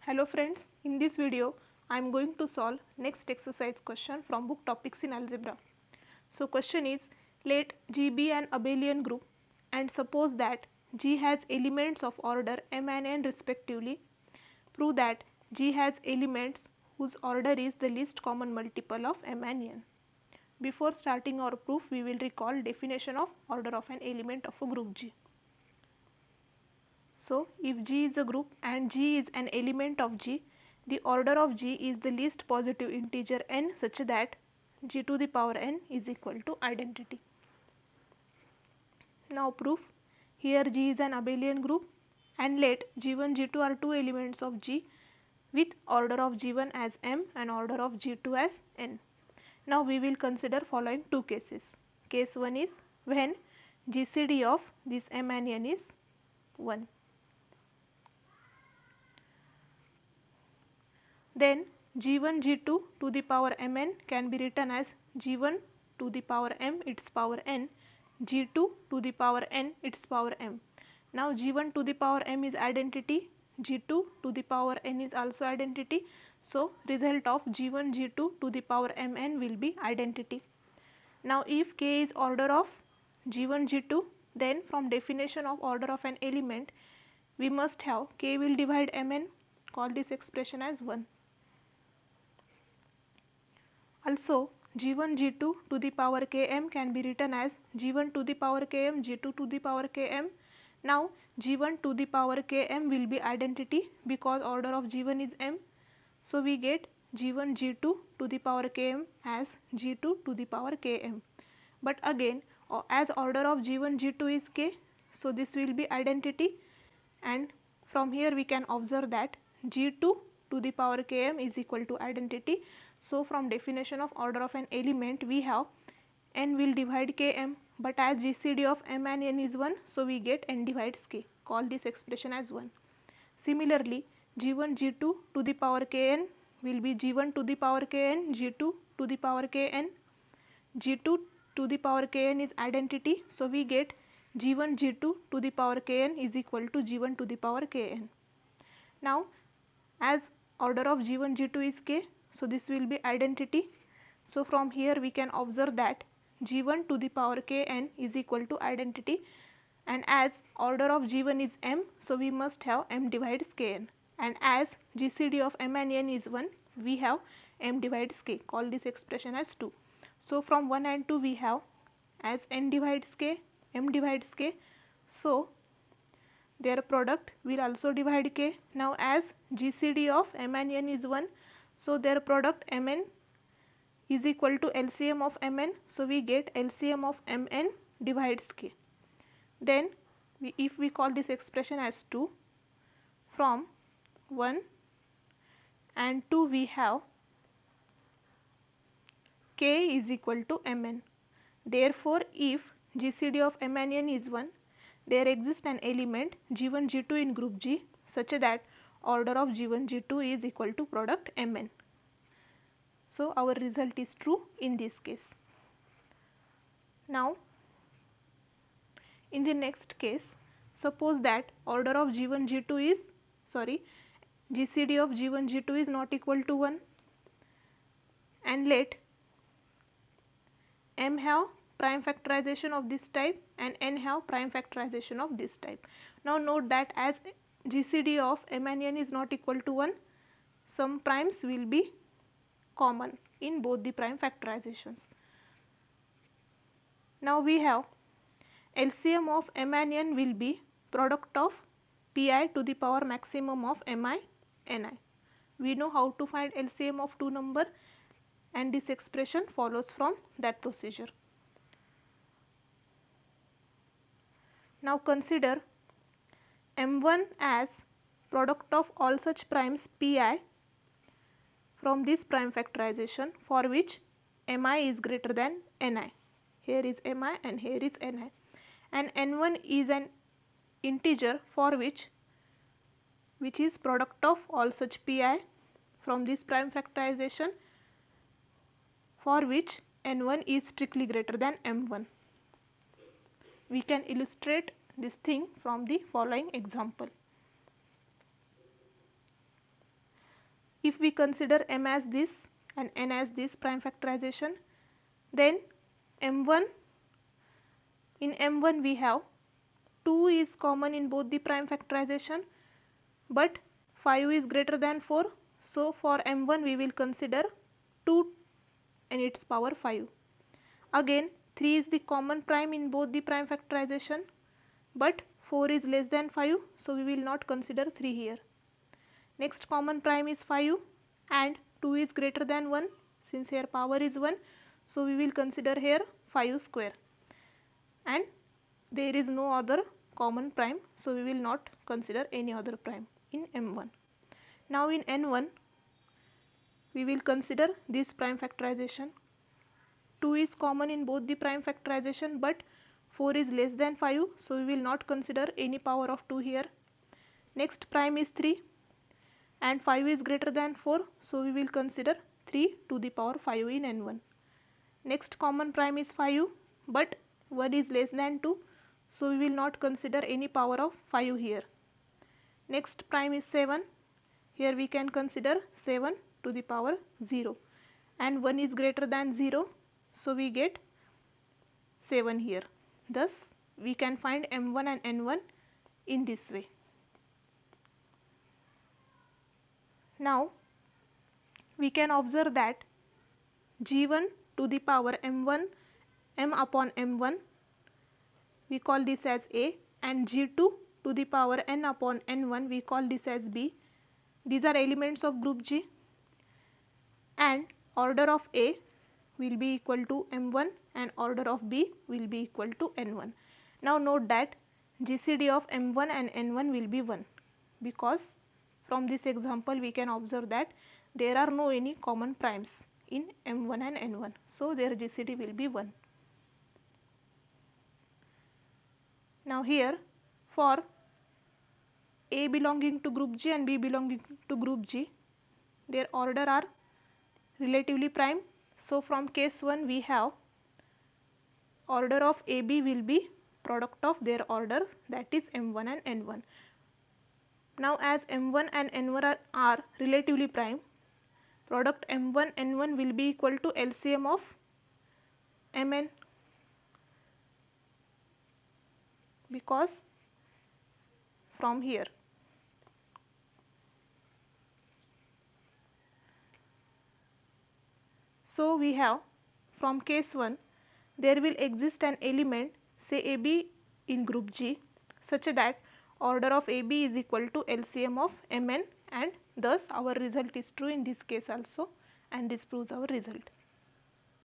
Hello friends, in this video I am going to solve next exercise question from book Topics in Algebra. So question is, let G be an abelian group and suppose that G has elements of order m and n respectively. Prove that G has elements whose order is the least common multiple of m and n. Before starting our proof, we will recall definition of order of an element of a group G. So, if G is a group and G is an element of G, the order of G is the least positive integer n such that G to the power n is equal to identity. Now proof. Here G is an abelian group and let G1, G2 are two elements of G with order of G1 as m and order of G2 as n. Now we will consider following two cases. Case 1 is when GCD of this m and n is 1. Then G1 G2 to the power mn can be written as G1 to the power m its power n, G2 to the power n its power m. Now G1 to the power m is identity, G2 to the power n is also identity. So result of G1 G2 to the power mn will be identity. Now if K is order of G1 G2, then from definition of order of an element we must have K will divide mn, call this expression as 1. Also G1 G2 to the power km can be written as G1 to the power km, G2 to the power km. Now G1 to the power km will be identity because order of G1 is m. So we get G1 G2 to the power km as G2 to the power km. But again as order of G1 G2 is k, so this will be identity, and from here we can observe that G2 to the power km is equal to identity. So from definition of order of an element we have n will divide km, but as GCD of m and n is 1, so we get n divides k, call this expression as 1. Similarly G1 G2 to the power kn will be G1 to the power kn, G2 to the power kn, G2 to the power kn is identity, so we get G1 G2 to the power kn is equal to G1 to the power kn. Now as order of G1 G2 is k, so this will be identity. So from here we can observe that G1 to the power kn is equal to identity, and as order of G1 is m, so we must have m divides kn, and as GCD of m and n is 1, we have m divides k, call this expression as 2. So from 1 and 2 we have as n divides k, m divides k, so their product will also divide k. Now as GCD of m and n is 1, so their product mn is equal to LCM of mn, so we get LCM of mn divides k. Then if we call this expression as 2, from 1 and 2 we have k is equal to mn. Therefore if GCD of m and n is 1, there exists an element G1 G2 in group G such that order of G1 G2 is equal to product mn. So our result is true in this case. Now in the next case, suppose that order of G1 G2 is GCD of G1 G2 is not equal to 1, and let m have prime factorization of this type and n have prime factorization of this type. Now note that as GCD of m and n is not equal to 1, some primes will be common in both the prime factorizations. Now we have LCM of m and n will be product of pi to the power maximum of mi ni. We know how to find LCM of two number, and this expression follows from that procedure. Now consider m1 as product of all such primes pi from this prime factorization for which mi is greater than ni. Here is mi and here is ni, and n1 is an integer for which is product of all such pi from this prime factorization for which n1 is strictly greater than m1. We can illustrate this thing from the following example. if we consider m as this and n as this prime factorization, then m1, in m1 we have 2 is common in both the prime factorization, but 5 is greater than 4. So for m1 we will consider 2 and its power 5. Again 3 is the common prime in both the prime factorization, but 4 is less than 5, so we will not consider 3 here. Next common prime is 5 and 2 is greater than 1, since here power is 1, so we will consider here 5 square, and there is no other common prime, so we will not consider any other prime in m1. Now in n1 we will consider this prime factorization. 2 is common in both the prime factorization, but 4 is less than 5, so we will not consider any power of 2 here. Next prime is 3 and 5 is greater than 4, so we will consider 3 to the power 5 in n1. Next common prime is 5, but 1 is less than 2, so we will not consider any power of 5 here. Next prime is 7, here we can consider 7 to the power 0, and 1 is greater than 0, so we get 7 here. Thus we can find m1 and n1 in this way. Now we can observe that g1 to the power m1 m upon m1, we call this as A, and g2 to the power n upon n1, we call this as B. These are elements of group G, and order of A will be equal to m1 and order of B will be equal to n1. Now note that GCD of m1 and n1 will be 1, because from this example we can observe that there are no any common primes in m1 and n1, so their GCD will be 1. Now here for A belonging to group G and B belonging to group G, their order are relatively prime. So from case 1 we have order of AB will be product of their orders, that is m1 and n1. Now as m1 and n1 are relatively prime, product m1 n1 will be equal to LCM of mn, because from here so we have from case 1 there will exist an element, say AB in group G, such that order of AB is equal to LCM of mn, and thus our result is true in this case also, and this proves our result.